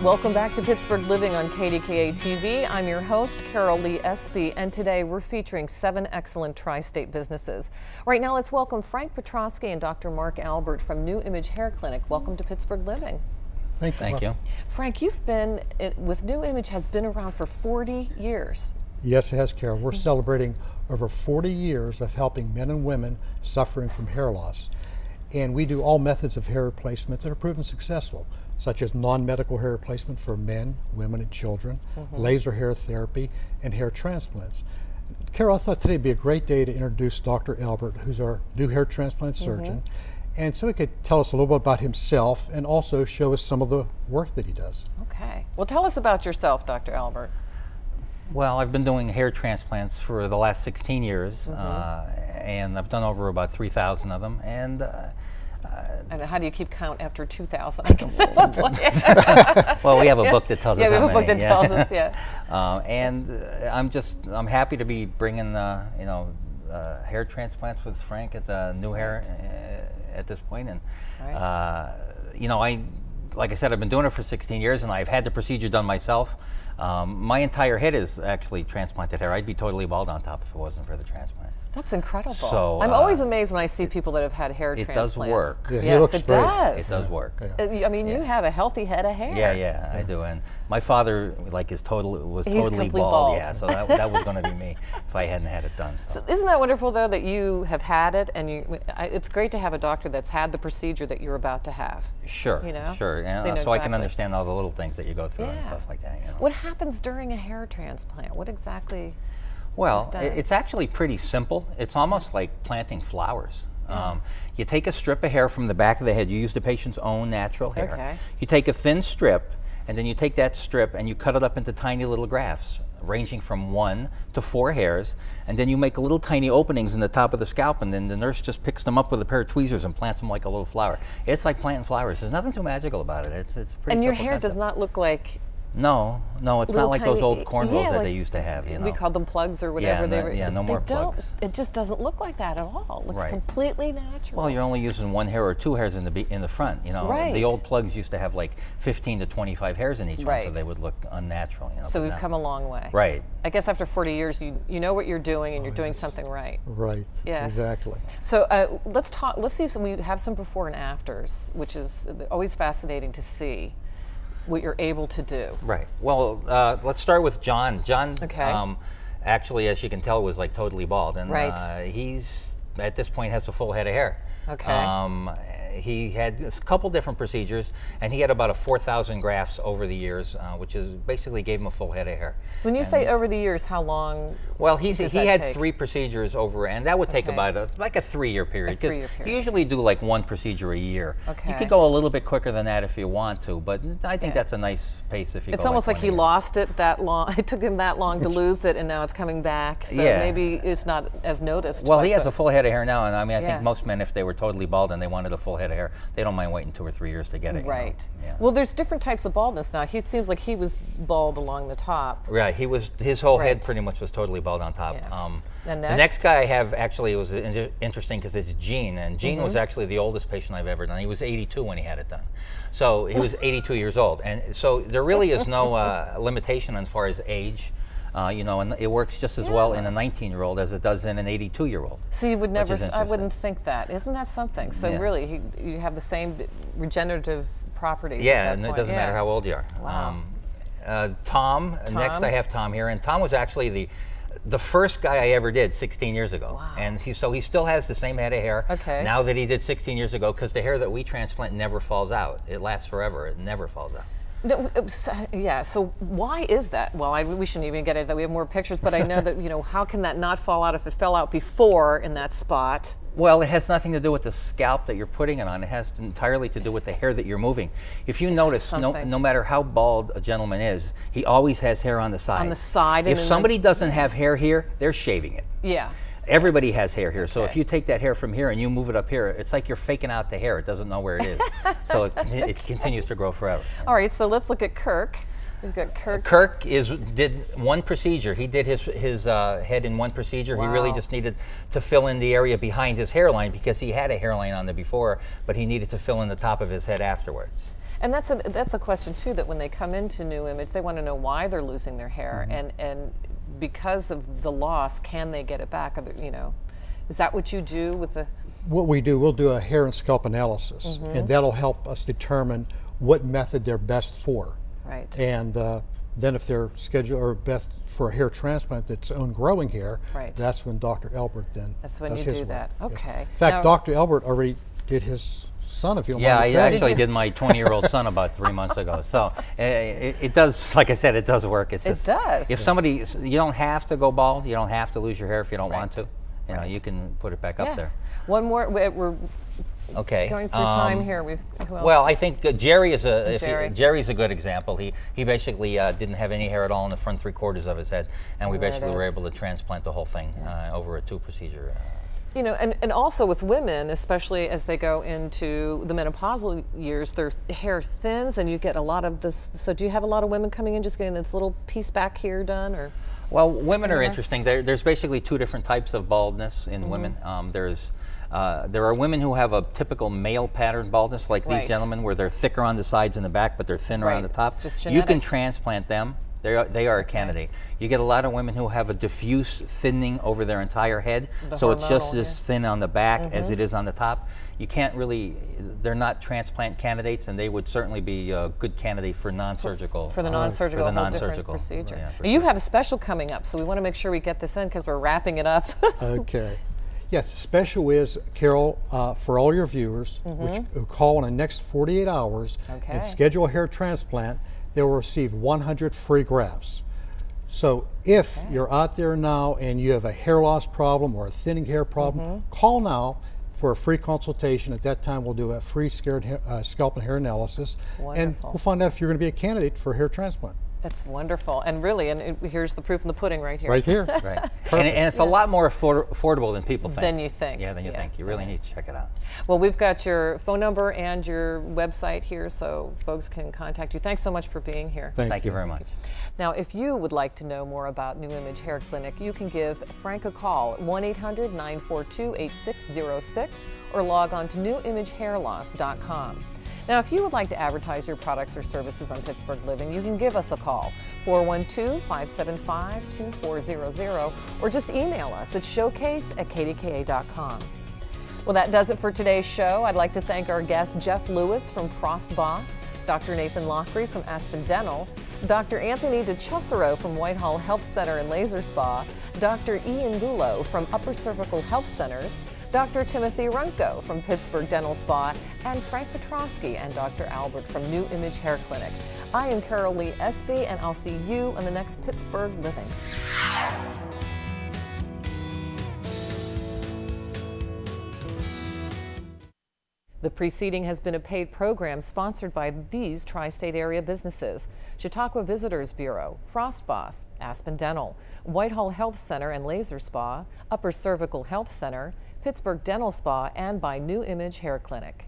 Welcome back to Pittsburgh Living on KDKA TV. I'm your host, Carol Lee Espy, and today we're featuring 7 excellent tri-state businesses. Right now, let's welcome Frank Petrosky and Dr. Mark Albert from New Image Hair Clinic. Welcome to Pittsburgh Living. Thank you. Frank, you've been with New Image, has been around for 40 years. Yes, it has, Carol. We're celebrating over 40 years of helping men and women suffering from hair loss. And we do all methods of hair replacement that are proven successful, such as non-medical hair replacement for men, women, and children, laser hair therapy, and hair transplants. Carol, I thought today would be a great day to introduce Dr. Albert, who's our new hair transplant surgeon, and so he could tell us a little bit about himself and also show us some of the work that he does. Okay. Well, tell us about yourself, Dr. Albert. Well, I've been doing hair transplants for the last 16 years, and I've done over about 3,000 of them. And how do you keep count after 2,000? I guess. well, we have a book that tells us how many. Yeah, we have a book that tells us, and I'm happy to be bringing hair transplants with Frank at the New Hair at this point. And like I said, I've been doing it for 16 years, and I've had the procedure done myself. My entire head is actually transplanted hair. I'd be totally bald on top if it wasn't for the transplants. That's incredible. So, I'm always amazed when I see people that have had hair transplants. It does work. Yeah, yes, it does. It does work. Yeah. I mean, you have a healthy head of hair. Yeah, I do. And my father, like, was totally completely bald. Yeah, so that was going to be me if I hadn't had it done. So isn't that wonderful, though, that you have had it, and it's great to have a doctor that's had the procedure that you're about to have. Sure, sure. And so I can understand all the little things that you go through and stuff like that. What happens during a hair transplant? What exactly? Well, it's actually pretty simple. It's almost like planting flowers. You take a strip of hair from the back of the head. You use the patient's own natural hair. Okay. You take a thin strip, and then you take that strip and you cut it up into tiny little grafts, ranging from 1 to 4 hairs, and then you make little tiny openings in the top of the scalp, and then the nurse just picks them up with a pair of tweezers and plants them like a little flower. It's like planting flowers. There's nothing too magical about it. It's pretty And your simple hair concept. does not look like... No, it's not like those old cornrows that they used to have. We called them plugs or whatever. No more plugs. It just doesn't look like that at all. It looks completely natural. Well, you're only using 1 hair or 2 hairs in the front. The old plugs used to have like 15 to 25 hairs in each one, so they would look unnatural. So we've come a long way. Right. I guess after 40 years, you know what you're doing, and you're doing something right. Right. Yes. Exactly. So let's talk. Let's see if we have some before and afters, which is always fascinating to see what you're able to do. Right. Well, let's start with John. John, actually, as you can tell, was like totally bald, and he's at this point has a full head of hair. Okay. He had a couple different procedures, and he had about 4,000 grafts over the years, which is basically gave him a full head of hair. When you say over the years, how long? Well, he had 3 procedures over, and that would take about a 3-year period. Because you usually do like 1 procedure a year. Okay. You could go a little bit quicker than that if you want to, but I think that's a nice pace if you go. It's almost like he lost it that long. It took him that long to lose it, and now it's coming back. So maybe it's not as noticed. Well, he has a full head of hair now, and I mean, I think most men, if they were totally bald and they wanted a full head of hair, they don't mind waiting 2 or 3 years to get it. Right. Well, there's different types of baldness now. He seems like he was bald along the top. Right. His whole head pretty much was totally bald on top. The next guy I have actually was interesting because it's Gene, and Gene was actually the oldest patient I've ever done. He was 82 when he had it done. So he was 82 years old, and so there really is no limitation as far as age. And it works just as well in a 19-year-old as it does in an 82-year-old. So you would never, I wouldn't think that. Isn't that something? So really, you have the same regenerative properties. Yeah, and it doesn't matter how old you are. Wow. Tom, next I have Tom here, and Tom was actually the first guy I ever did 16 years ago. Wow. And he still has the same head of hair now that he did 16 years ago, because the hair that we transplant never falls out. It lasts forever. It never falls out. Yeah, so why is that? Well, we shouldn't even get into that. We have more pictures, but I know that, how can that not fall out if it fell out before in that spot? Well, it has nothing to do with the scalp that you're putting it on. It has entirely to do with the hair that you're moving. If you notice, no matter how bald a gentleman is, he always has hair on the side. On the side. If somebody doesn't have hair here, they're shaving it. Yeah. Everybody has hair here, so if you take that hair from here and you move it up here, it's like you're faking out the hair. It doesn't know where it is. So it continues to grow forever. All right, so let's look at Kirk. We've got Kirk. Kirk did 1 procedure. He did his head in 1 procedure. Wow. He really just needed to fill in the area behind his hairline because he had a hairline on there before, but he needed to fill in the top of his head afterwards. And that's a question too, that when they come into New Image, they want to know why they're losing their hair, and because of the loss, can they get it back? You know, is that what you do with the? What we do, we'll do a hair and scalp analysis, and that'll help us determine what method they're best for. Right. And then if they're scheduled or best for a hair transplant that's own growing hair, that's when Dr. Albert then That's when you do that. Okay. In fact, Dr. Albert already did his son, if you don't mind. Yeah, I actually did my 20-year-old son about 3 months ago. So it does, like I said, it does work. It's just, it does. If somebody, you don't have to go bald. You don't have to lose your hair if you don't want to. You know, you can put it back up there. One more. We're going through time here. Who else? Well, I think Jerry is Jerry's a good example. He basically didn't have any hair at all in the front 3/4 of his head, and we basically were able to transplant the whole thing over a 2 procedure. You know, and also with women, especially as they go into the menopausal years, their hair thins, and you get a lot of this. So, do you have a lot of women coming in just getting this little piece back here done, or? Well, women are interesting. There's basically 2 different types of baldness in women. There are women who have a typical male pattern baldness, like these gentlemen, where they're thicker on the sides and the back, but they're thinner on the top. It's just you can transplant them. They are a candidate. You get a lot of women who have a diffuse thinning over their entire head, so it's just as thin on the back as it is on the top. You can't really, they're not transplant candidates, and they would certainly be a good candidate for non-surgical. For the non-surgical, whole different procedure. Yeah, you have a special coming up, so we want to make sure we get this in because we're wrapping it up. Okay. Yes, special is, Carol, for all your viewers who call in the next 48 hours and schedule a hair transplant, they will receive 100 free grafts. So if you're out there now and you have a hair loss problem or a thinning hair problem, call now for a free consultation. At that time, we'll do a free scalp and hair analysis, and we'll find out if you're going to be a candidate for a hair transplant. That's wonderful, and really, here's the proof in the pudding right here. Right here. Right. And it's a lot more affordable than people think. Than you think. Yeah, than you think. You really need to check it out. Well, we've got your phone number and your website here, so folks can contact you. Thanks so much for being here. Thank you very much. Now, if you would like to know more about New Image Hair Clinic, you can give Frank a call at 1-800-942-8606 or log on to newimagehairloss.com. Now, if you would like to advertise your products or services on Pittsburgh Living, you can give us a call, 412-575-2400, or just email us at showcase@kdka.com. Well, that does it for today's show. I'd like to thank our guest, Jeff Lewis from Frost Boss, Dr. Nathan Lockery from Aspen Dental, Dr. Anthony DeCesaro from Whitehall Health Center and Laser Spa, Dr. Ian Gulo from Upper Cervical Health Centers, Dr. Timothy Runko from Pittsburgh Dental Spa, and Frank Petrosky and Dr. Albert from New Image Hair Clinic. I am Carol Lee Espy, and I'll see you on the next Pittsburgh Living. The preceding has been a paid program sponsored by these tri-state area businesses: Chautauqua Visitors Bureau, Frost Boss, Aspen Dental, Whitehall Health Center and Laser Spa, Upper Cervical Health Center, Pittsburgh Dental Spa, and by New Image Hair Clinic.